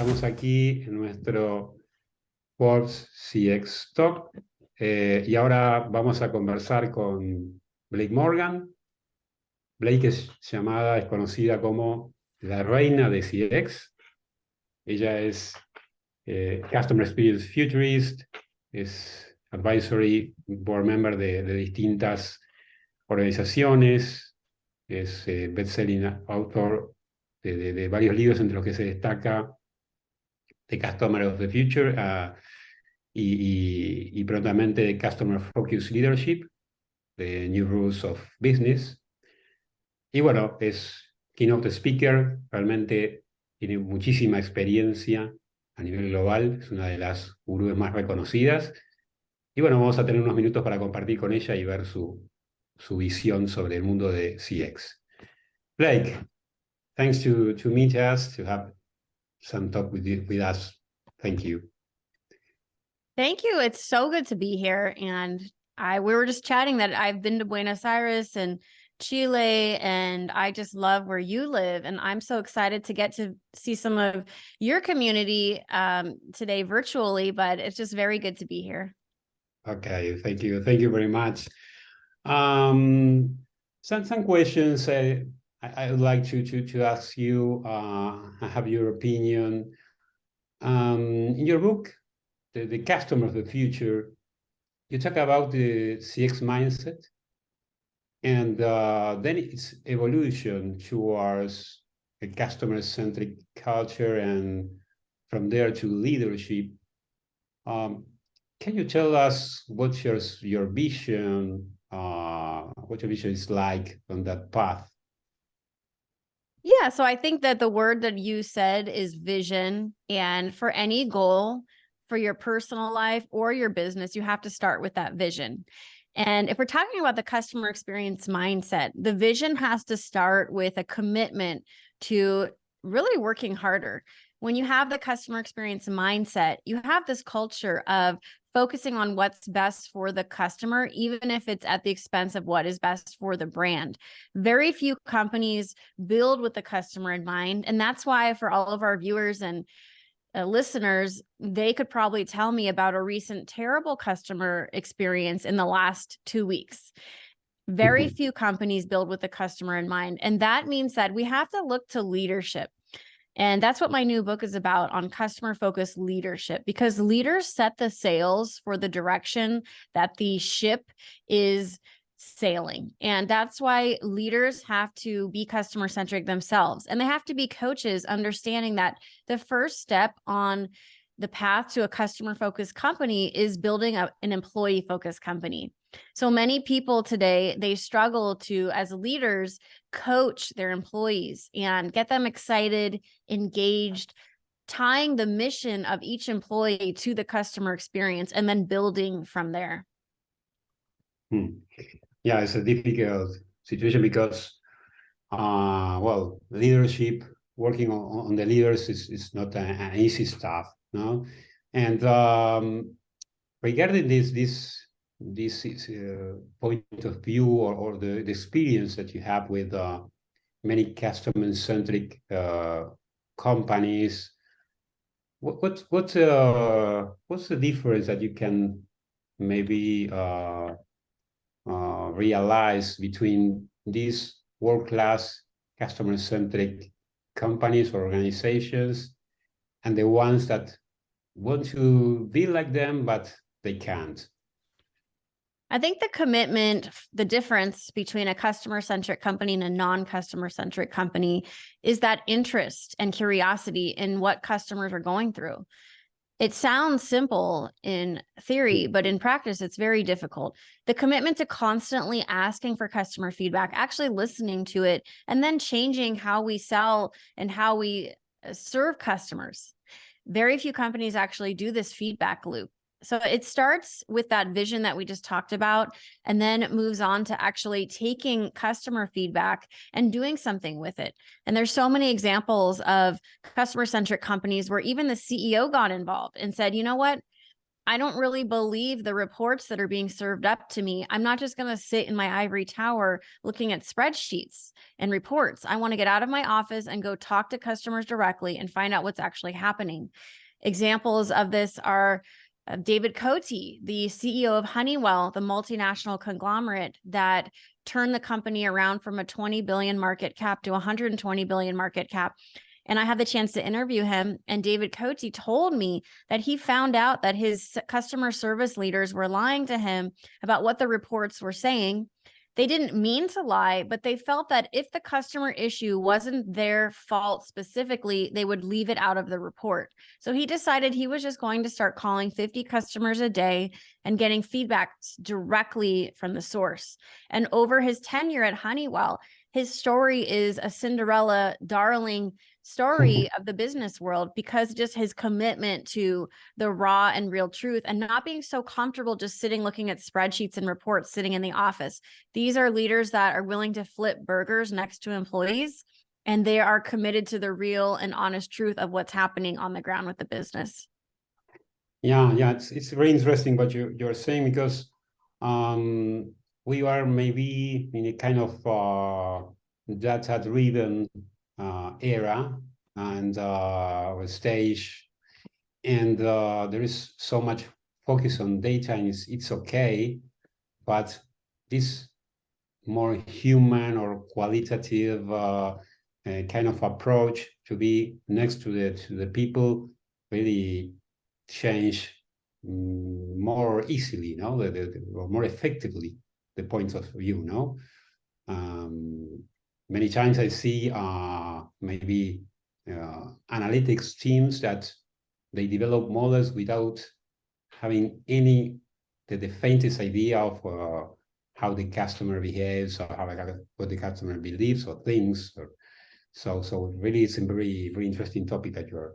Estamos aquí en nuestro Forbes CX Talk y ahora vamos a conversar con Blake Morgan. Blake es conocida como la reina de CX. Ella es Customer Experience Futurist, es Advisory Board Member de distintas organizaciones, es Bestselling autor de varios libros entre los que se destaca The Customer of the Future y prontamente The Customer Focused Leadership, The New Rules of Business. Y bueno, es keynote speaker, realmente tiene muchísima experiencia a nivel global, es una de las gurúes más reconocidas. Y bueno, vamos a tener unos minutos para compartir con ella y ver su visión sobre el mundo de CX. Blake, thanks to meet us, to have some talk with us. Thank you. Thank you. It's so good to be here. And we were just chatting that I've been to Buenos Aires and Chile, and I just love where you live. And I'm so excited to get to see some of your community today virtually, but it's just very good to be here. Okay, thank you. Thank you very much. Some questions I would like to ask you. I have your opinion. In your book, the Customer of the Future, you talk about the CX mindset and then its evolution towards a customer-centric culture and from there to leadership. Can you tell us what's your vision, what your vision is like on that path? Yeah, so I think that the word that you said is vision. And for any goal for your personal life or your business, you have to start with that vision. And if we're talking about the customer experience mindset, the vision has to start with a commitment to really working harder. When you have the customer experience mindset, you have this culture of focusing on what's best for the customer, even if it's at the expense of what is best for the brand. Very few companies build with the customer in mind. And that's why for all of our viewers and listeners, they could probably tell me about a recent terrible customer experience in the last 2 weeks. Very few companies build with the customer in mind. And that means that we have to look to leadership. And that's what my new book is about, on customer-focused leadership, because leaders set the sails for the direction that the ship is sailing. And that's why leaders have to be customer-centric themselves. And they have to be coaches, understanding that the first step on the path to a customer-focused company is building an employee-focused company. So many people today, they struggle to, as leaders, coach their employees and get them excited, engaged, tying the mission of each employee to the customer experience and then building from there. Yeah, it's a difficult situation because, well, leadership, working on the leaders is not an easy stuff, no? And regarding this point of view or the experience that you have with many customer-centric companies, what's the difference that you can maybe realize between these world-class customer-centric companies or organizations and the ones that want to be like them, but they can't? I think the commitment, the difference between a customer-centric company and a non-customer-centric company is that interest and curiosity in what customers are going through. It sounds simple in theory, but in practice, it's very difficult. The commitment to constantly asking for customer feedback, actually listening to it, and then changing how we sell and how we serve customers. Very few companies actually do this feedback loop. So it starts with that vision that we just talked about, and then it moves on to actually taking customer feedback and doing something with it. And there's so many examples of customer-centric companies where even the CEO got involved and said, you know what? I don't really believe the reports that are being served up to me. I'm not just going to sit in my ivory tower looking at spreadsheets and reports. I want to get out of my office and go talk to customers directly and find out what's actually happening. Examples of this are David Cote, the CEO of Honeywell, the multinational conglomerate that turned the company around from a 20 billion market cap to 120 billion market cap. And I had the chance to interview him, and David Cote told me that he found out that his customer service leaders were lying to him about what the reports were saying. They didn't mean to lie, but they felt that if the customer issue wasn't their fault specifically, they would leave it out of the report. So he decided he was just going to start calling 50 customers a day and getting feedback directly from the source. And over his tenure at Honeywell, his story is a Cinderella darling story of the business world, because just his commitment to the raw and real truth and not being so comfortable just sitting looking at spreadsheets and reports sitting in the office. These are leaders that are willing to flip burgers next to employees, and they are committed to the real and honest truth of what's happening on the ground with the business. Yeah, it's very interesting what you're saying, because we are maybe in a kind of data-driven era and stage, and there is so much focus on data, and it's okay, but this more human or qualitative kind of approach to be next to the people really change more easily, you know, or more effectively the points of view, no? Many times I see maybe analytics teams that they develop models without having the faintest idea of how the customer behaves, or what the customer believes or thinks. So really, it's a very, very interesting topic that you're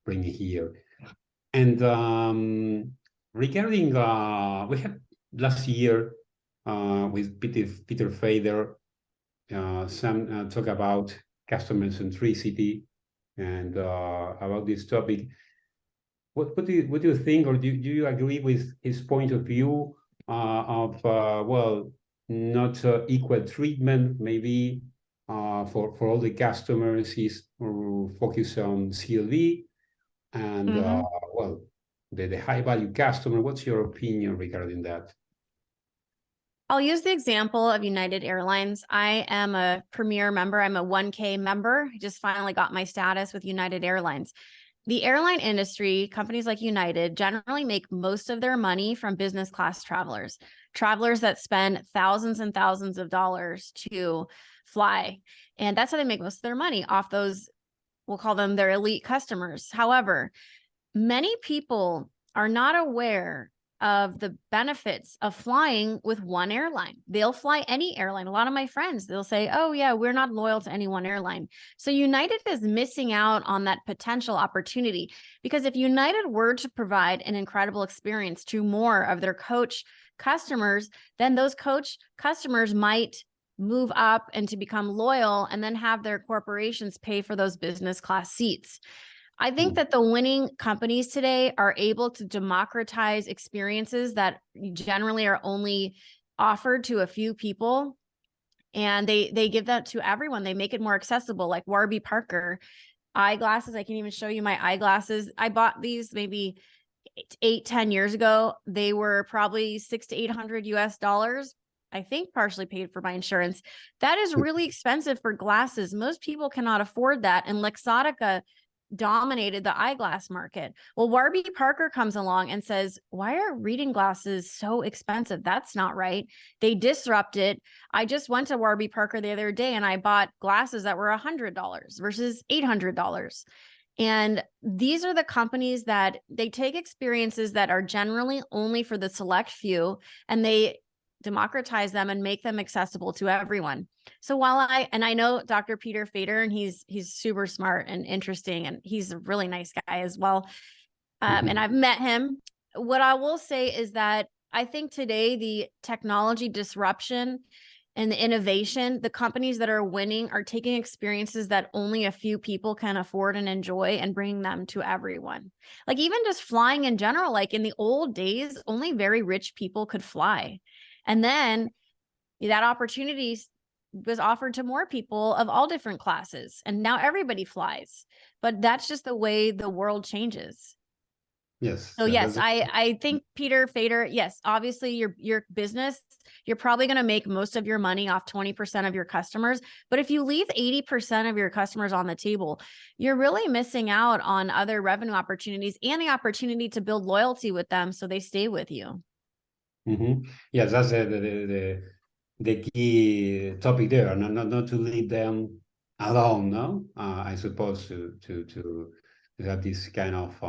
bringing here. And regarding, we had last year with Peter Fader, some talk about customer centricity, and about this topic. What do you think, or do you agree with his point of view of well, not equal treatment maybe for all the customers? He's focused on CLV and well, the high value customer. What's your opinion regarding that? I'll use the example of United Airlines. I am a Premier member. I'm a 1K member. I just finally got my status with United Airlines. The airline industry, companies like United, generally make most of their money from business class travelers that spend thousands and thousands of dollars to fly. And that's how they make most of their money, off those, we'll call them their elite customers. However, many people are not aware of the benefits of flying with one airline. They'll fly any airline. A lot of my friends, they'll say, oh yeah, we're not loyal to any one airline. So United is missing out on that potential opportunity, because if United were to provide an incredible experience to more of their coach customers, then those coach customers might move up and to become loyal, and then have their corporations pay for those business class seats. I think that the winning companies today are able to democratize experiences that generally are only offered to a few people, and they give that to everyone. They make it more accessible, like Warby Parker eyeglasses. I can even show you my eyeglasses. I bought these maybe 8-10 years ago. They were probably $600 to $800 US. I think partially paid for my insurance. That is really expensive for glasses. Most people cannot afford that, and Luxottica dominated the eyeglass market. Well, Warby Parker comes along and says, why are reading glasses so expensive? That's not right. They disrupt it. I just went to Warby Parker the other day and I bought glasses that were $100 versus $800. And these are the companies that they take experiences that are generally only for the select few, and they democratize them and make them accessible to everyone. So while I know Dr. Peter Fader, and he's super smart and interesting, and he's a really nice guy as well. And I've met him. What I will say is that I think today the technology disruption and the innovation, the companies that are winning are taking experiences that only a few people can afford and enjoy and bringing them to everyone. Like even just flying in general, like in the old days, only very rich people could fly. And then that opportunity was offered to more people of all different classes. And now everybody flies. But that's just the way the world changes. Yes. So yes, I think Peter Fader, yes, obviously your business, you're probably going to make most of your money off 20% of your customers. But if you leave 80% of your customers on the table, you're really missing out on other revenue opportunities and the opportunity to build loyalty with them so they stay with you. Yes, that's the key topic there. Not to leave them alone. No, I suppose to have this kind of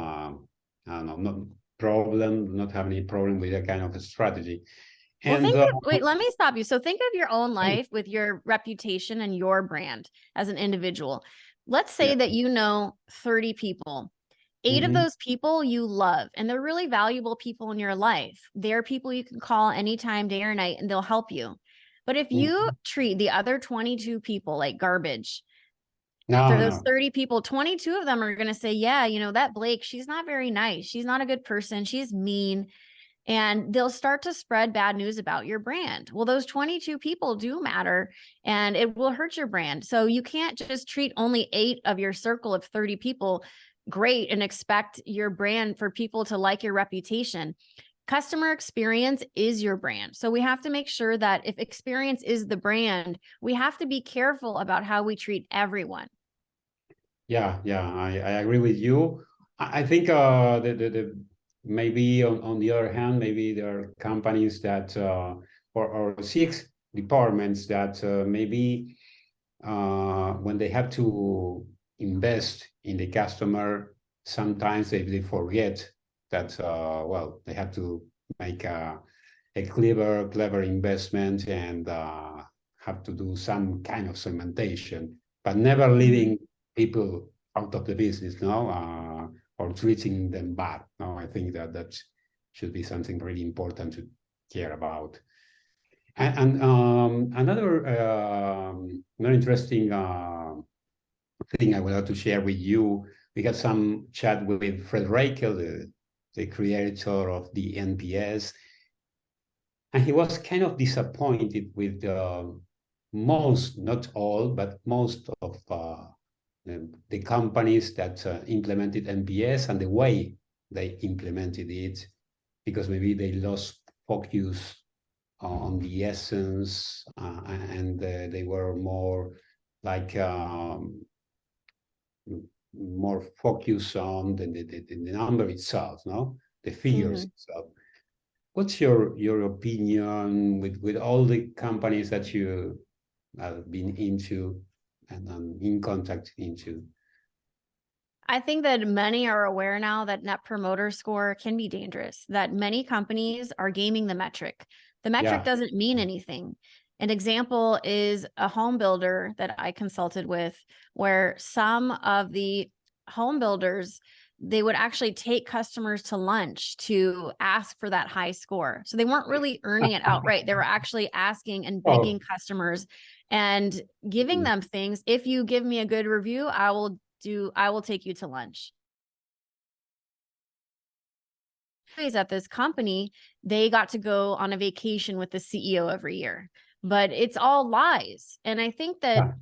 I don't know, not have any problem with that kind of a strategy. Well, And wait, let me stop you. So think of your own life with your reputation and your brand as an individual. Let's say yeah. that you know 30 people. 8 of those people you love, and they're really valuable people in your life. They're people you can call anytime, day or night, and they'll help you. But if you treat the other 22 people like garbage, those 30 people, 22 of them are going to say, yeah, you know, that Blake, she's not very nice. She's not a good person. She's mean. And they'll start to spread bad news about your brand. Well, those 22 people do matter, and it will hurt your brand. So you can't just treat only 8 of your circle of 30 people great and expect your brand for people to like your reputation. Customer experience is your brand. So we have to make sure that if experience is the brand, we have to be careful about how we treat everyone. Yeah, I agree with you. I think the maybe on the other hand, maybe there are companies that or six departments that maybe when they have to invest in the customer, sometimes they forget that well, they have to make a clever investment and have to do some kind of segmentation, but never leaving people out of the business, no, or treating them bad. No, I think that should be something really important to care about. And another very interesting thing I would like to share with you. We had some chat with Fred Reichel, the creator of the NPS, and he was kind of disappointed with most, not all, but most of the companies that implemented NPS and the way they implemented it, because maybe they lost focus on the essence and they were more like more focused on the number itself, no, the figures itself. What's your opinion with all the companies that you have been into and in contact into? I think that many are aware now that Net Promoter Score can be dangerous, that many companies are gaming the metric. The metric doesn't mean anything. An example is a home builder that I consulted with, where some of the home builders, they would actually take customers to lunch to ask for that high score. So they weren't really earning it outright. They were actually asking and begging customers and giving them things. If you give me a good review, I will take you to lunch. At this company, they got to go on a vacation with the CEO every year, but it's all lies. And I think that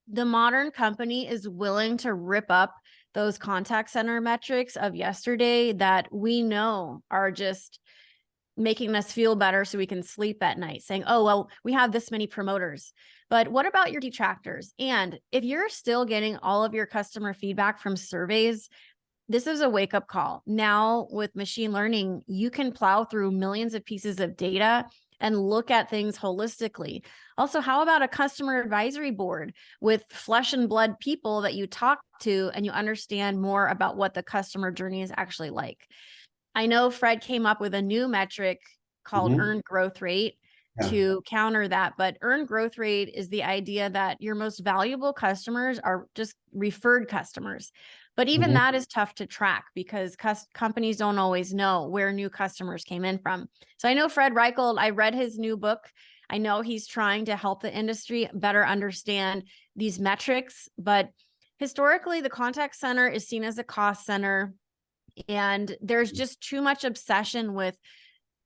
the modern company is willing to rip up those contact center metrics of yesterday that we know are just making us feel better so we can sleep at night, saying, oh, well, we have this many promoters. But what about your detractors? And if you're still getting all of your customer feedback from surveys, this is a wake-up call. Now with machine learning, you can plow through millions of pieces of data and look at things holistically. Also, how about a customer advisory board with flesh and blood people that you talk to and you understand more about what the customer journey is actually like? I know Fred came up with a new metric called earned growth rate to counter that, but earned growth rate is the idea that your most valuable customers are just referred customers. But even that is tough to track because companies don't always know where new customers came in from. So I know Fred Reichel, I read his new book. I know he's trying to help the industry better understand these metrics, but historically, the contact center is seen as a cost center, and there's just too much obsession with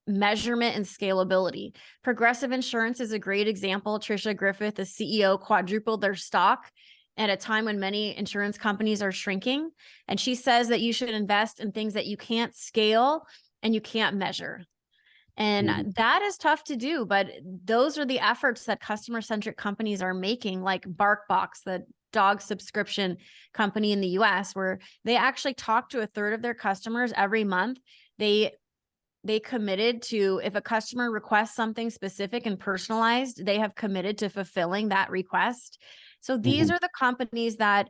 measurement and scalability. Progressive Insurance is a great example. Tricia Griffith, the CEO, quadrupled their stock at a time when many insurance companies are shrinking. And she says that you should invest in things that you can't scale and you can't measure. And that is tough to do, but those are the efforts that customer-centric companies are making, like BarkBox, the dog subscription company in the US, where they actually talk to a third of their customers every month. They committed to, if a customer requests something specific and personalized, they have committed to fulfilling that request. So these are the companies that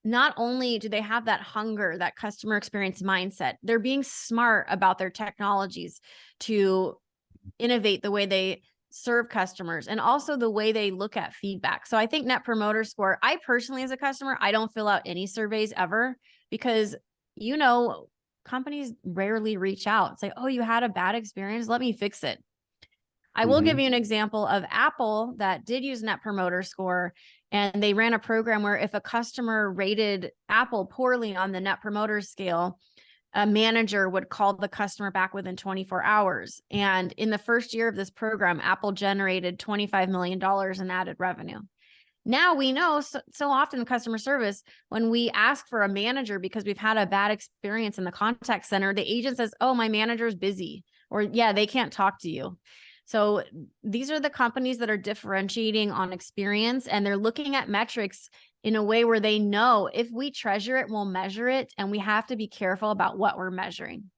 not only do they have that hunger, that customer experience mindset, they're being smart about their technologies to innovate the way they serve customers and also the way they look at feedback. So I think Net Promoter Score, I personally, as a customer, I don't fill out any surveys ever because, you know, companies rarely reach out and say, oh, you had a bad experience, let me fix it. I will give you an example of Apple that did use Net Promoter Score, and they ran a program where if a customer rated Apple poorly on the Net Promoter scale, a manager would call the customer back within 24 hours. And in the first year of this program, Apple generated $25 million in added revenue. Now we know so often in customer service, when we ask for a manager because we've had a bad experience in the contact center, the agent says, oh, my manager's busy, or yeah, they can't talk to you. So these are the companies that are differentiating on experience, and they're looking at metrics in a way where they know if we treasure it, we'll measure it, and we have to be careful about what we're measuring.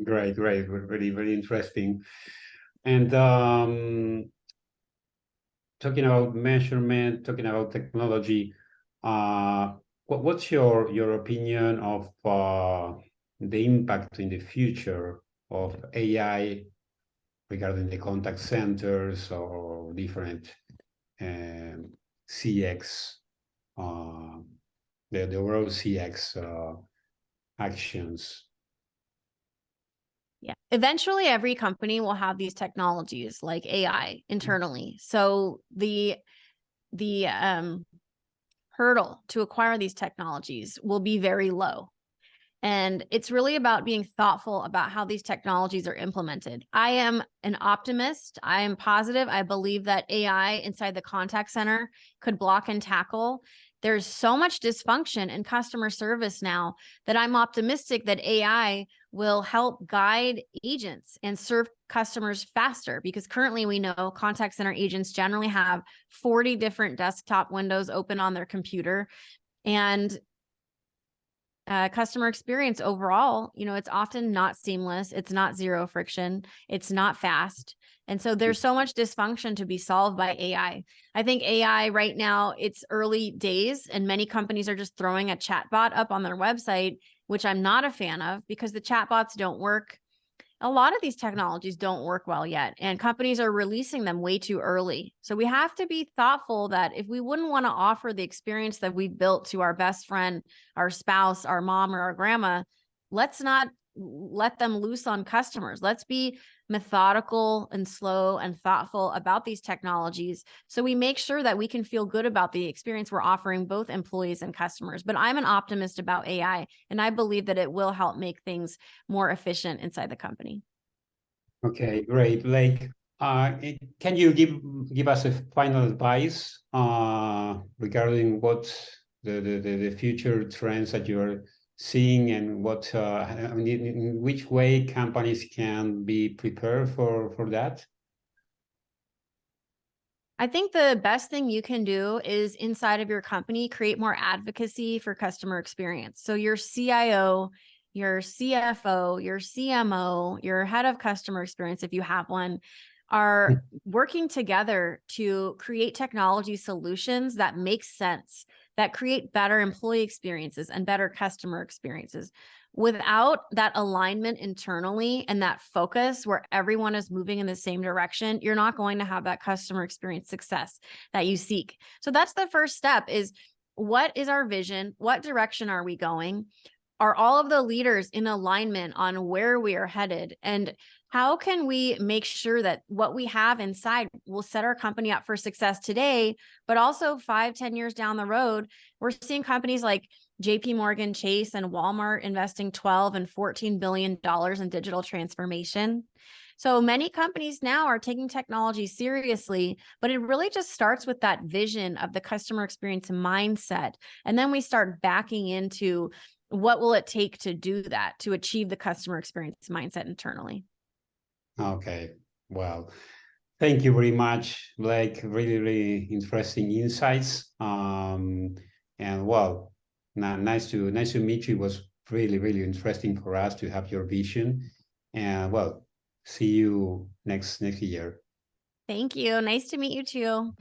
Great. Very, very interesting. And talking about measurement, talking about technology, what's your opinion of the impact in the future of AI regarding the contact centers or different CX, the overall CX actions? Yeah. Eventually, every company will have these technologies like AI internally. So the hurdle to acquire these technologies will be very low. And it's really about being thoughtful about how these technologies are implemented. I am an optimist. I am positive. I believe that AI inside the contact center could block and tackle. There's so much dysfunction in customer service now that I'm optimistic that AI will help guide agents and serve customers faster, because currently we know contact center agents generally have 40 different desktop windows open on their computer. And customer experience overall, you know, it's often not seamless. It's not zero friction. It's not fast. And so there's so much dysfunction to be solved by AI. I think AI right now, it's early days, and many companies are just throwing a chatbot up on their website, which I'm not a fan of because the chatbots don't work. A lot of these technologies don't work well yet, and companies are releasing them way too early. So we have to be thoughtful that if we wouldn't want to offer the experience that we built to our best friend, our spouse, our mom, or our grandma, let's not let them loose on customers. Let's be methodical and slow and thoughtful about these technologies so we make sure that we can feel good about the experience we're offering both employees and customers. But I'm an optimist about AI, and I believe that it will help make things more efficient inside the company. Okay, great. Blake, can you give us a final advice regarding what the future trends that you're seeing, and what I mean, in which way companies can be prepared for that? I think the best thing you can do is inside of your company, create more advocacy for customer experience. So your CIO, your CFO, your CMO, your head of customer experience, if you have one, are working together to create technology solutions that make sense, that create better employee experiences and better customer experiences. Without that alignment internally and that focus where everyone is moving in the same direction, you're not going to have that customer experience success that you seek. So that's the first step: is what is our vision? What direction are we going? are all of the leaders in alignment on where we are headed? And how can we make sure that what we have inside will set our company up for success today, but also 5-10 years down the road? We're seeing companies like JP Morgan Chase and Walmart investing $12 and $14 billion in digital transformation. So many companies now are taking technology seriously, but it really just starts with that vision of the customer experience mindset. And then we start backing into what will it take to do that, to achieve the customer experience mindset internally. Okay, well, thank you very much, Blake. Really, really interesting insights. And well, nice to meet you. It was really, really interesting for us to have your vision. And well, see you next year. Thank you. Nice to meet you too.